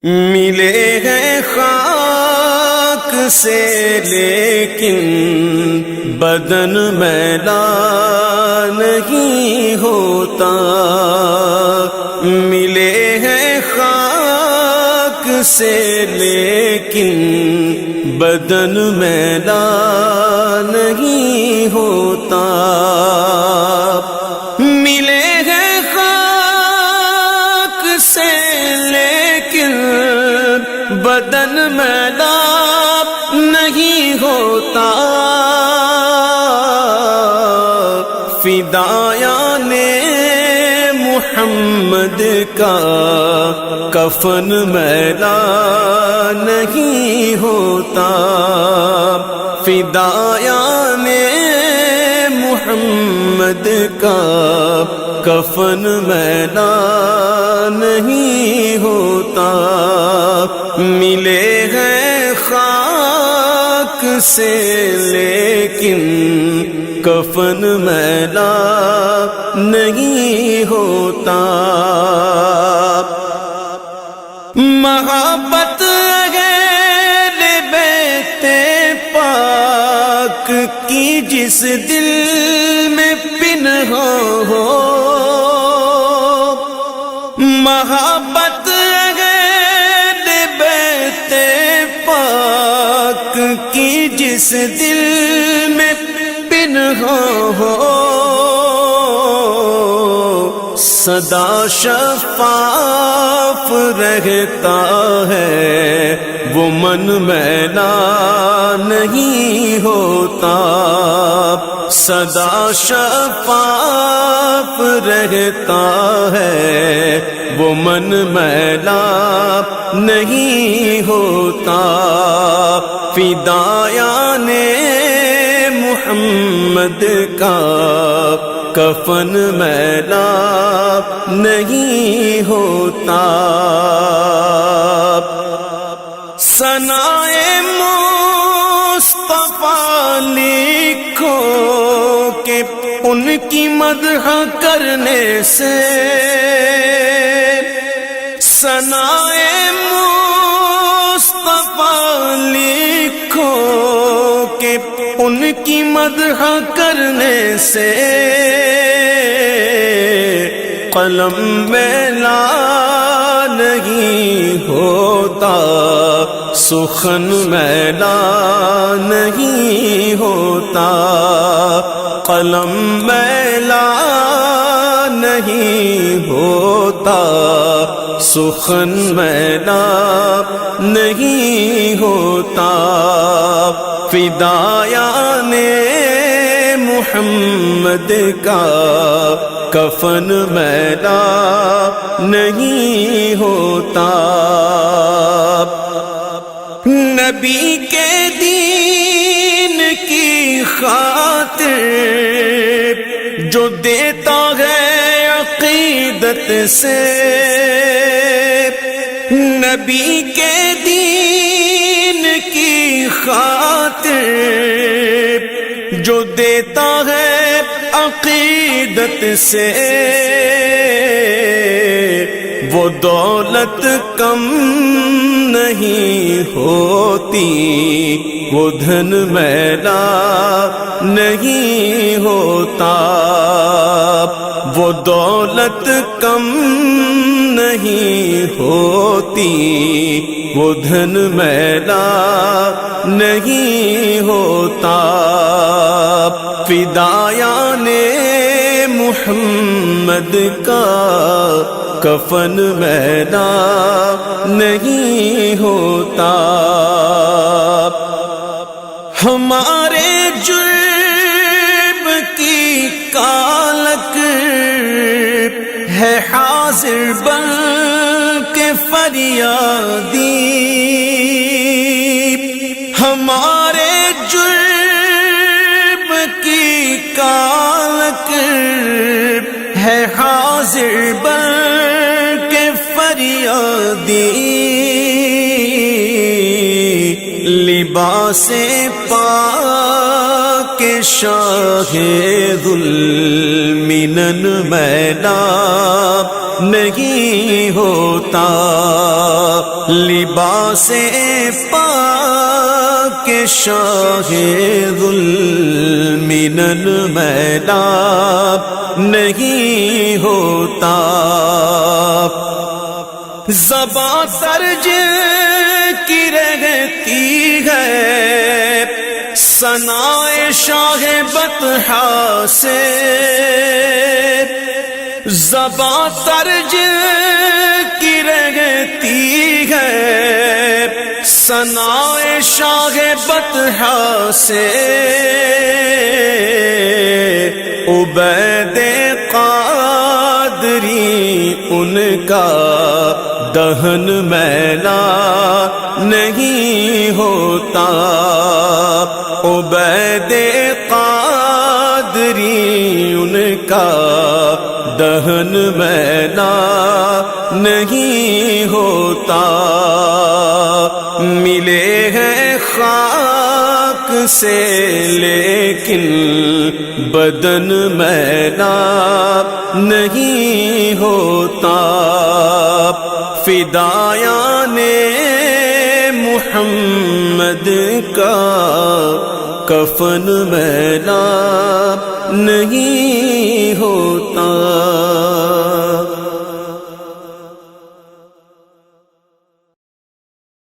ملے ہیں خاک سے لیکن بدن میلا نہیں ہوتا، ملے ہیں خاک سے لیکن بدن میلا نہیں ہوتا، ملے ہیں خاک سے لیکن بدن میلا نہیں ہوتا، فدایان محمد کا کفن میلا نہیں ہوتا، فدایان محمد کا کفن میلا نہیں ہوتا، ملے ہیں خاک سے لیکن کفن میلا نہیں ہوتا، محبت اہل بیت پاک کی جس دل میں پنہاں ہو، محبت اہل بیت پاک کی جس دل میں پنہاں ہو، سدا شفاف رہتا ہے وہ من میلا نہیں ہوتا، سدا شفاف رہتا ہے وہ من میلا نہیں ہوتا، فدایان محمد کا کفن میلا نہیں ہوتا، ثنائے مصطفیٰ لکھو کہ ان کی مدح کرنے سے، ثنائے مصطفیٰ لکھو کہ ان کی مدح کرنے سے قلم میلا نہیں ہوتا، سخن میلا نہیں ہوتا، قلم میلا نہیں ہوتا، سخن میلا نہیں ہوتا، فدایان محمد کا کفن میلا نہیں ہوتا، نبی کے دین کی خاطر جو دیتا ہے عقیدت سے، نبی کے دین کی خاطر جو دیتا ہے عقیدت سے، وہ دولت کم نہیں ہوتی، وہ دھن میلا نہیں ہوتا، وہ دولت کم نہیں ہوتی، وہ دھن میلا نہیں ہوتا، فدایان محمد کا کفن میلا نہیں ہوتا، ہمارے جرم کی کالک ہے حاضر بن کے فریادی، ہمارے جرم کی کالک ہے حاضر بن کے فریادی، لباس پاک شاہ ذوالمنن میلا نہیں ہوتا، لباس پاک شاہ ذوالمنن میدان نہیں ہوتا، زباں درج کی رہتی ہے ثنائے شاہ بطحا سے، زباں درج کی رہتی ہے ثنائے شاہ بطحا سے، عبید قادری ان کا دہن میلا نہیں ہوتا، عبید قادری ان کا دہن میلا نہیں ہوتا، ملے ہیں خاک سے لیکن بدن میلا نہیں ہوتا، فدایان محمد کا کفن میلا نہیں ہوتا۔